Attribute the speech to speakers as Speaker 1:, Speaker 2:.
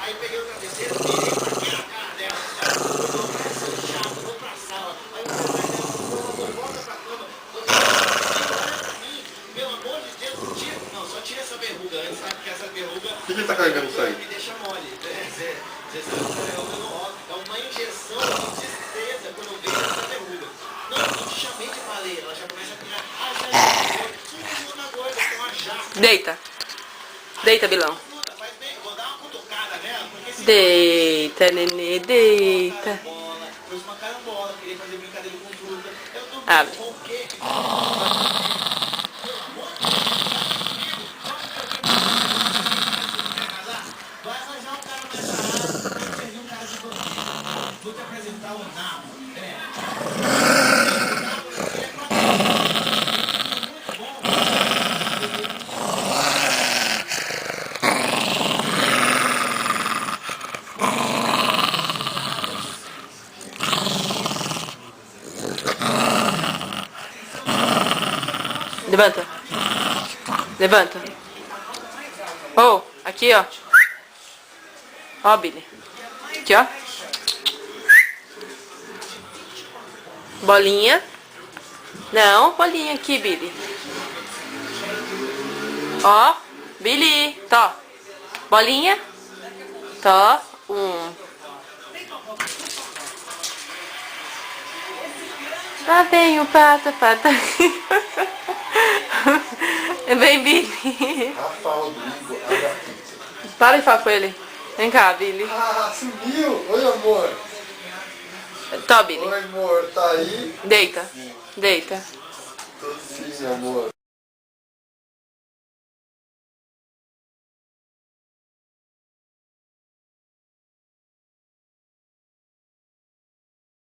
Speaker 1: Aí peguei o travesseiro, virei pra cá, cara dela. Eu vou pra seu chato, vou pra sala. Aí o pai dela falou, amor, volta pra cama. Olha pra mim, pelo amor de Deus, tira. Não, só tira essa verruga antes, sabe? Porque essa verruga.
Speaker 2: Por que ele tá carregando isso aí?
Speaker 1: Me deixa mole. Você sabe que essa verruga não rola. É uma injeção de tristeza quando eu vejo essa verruga. Não, eu te chamei de baleia. Ela já começa a virar. Ah, já é. Não me na gorda, tem uma jaca.
Speaker 3: Deita. Deita, Bilão.
Speaker 1: Faz bem, vou dar uma cutucada nela, porque se
Speaker 3: Deita, nenê, deita.
Speaker 1: foi uma carambola, queria fazer brincadeira com fruta. Eu tô
Speaker 3: Abre.
Speaker 1: com o quê? Vai arranjar um cara nessa área, vai servir um cara de banquete. Vou te apresentar o Nabo.
Speaker 3: Levanta. Levanta. Oh, aqui, ó. Ó, Billy. Aqui, ó. Bolinha. Não, bolinha aqui, Billy. Ó, Billy. Tó. Bolinha. Tó. Lá vem o pata. Vem, Billy.
Speaker 2: Rafa Rodrigo, H.
Speaker 3: Para de falar com ele. Vem cá, Billy.
Speaker 2: Ah, sumiu! Oi, amor.
Speaker 3: Tó, Billy.
Speaker 2: Oi, amor, tá aí?
Speaker 3: Deita. Deita.
Speaker 2: Sim, amor.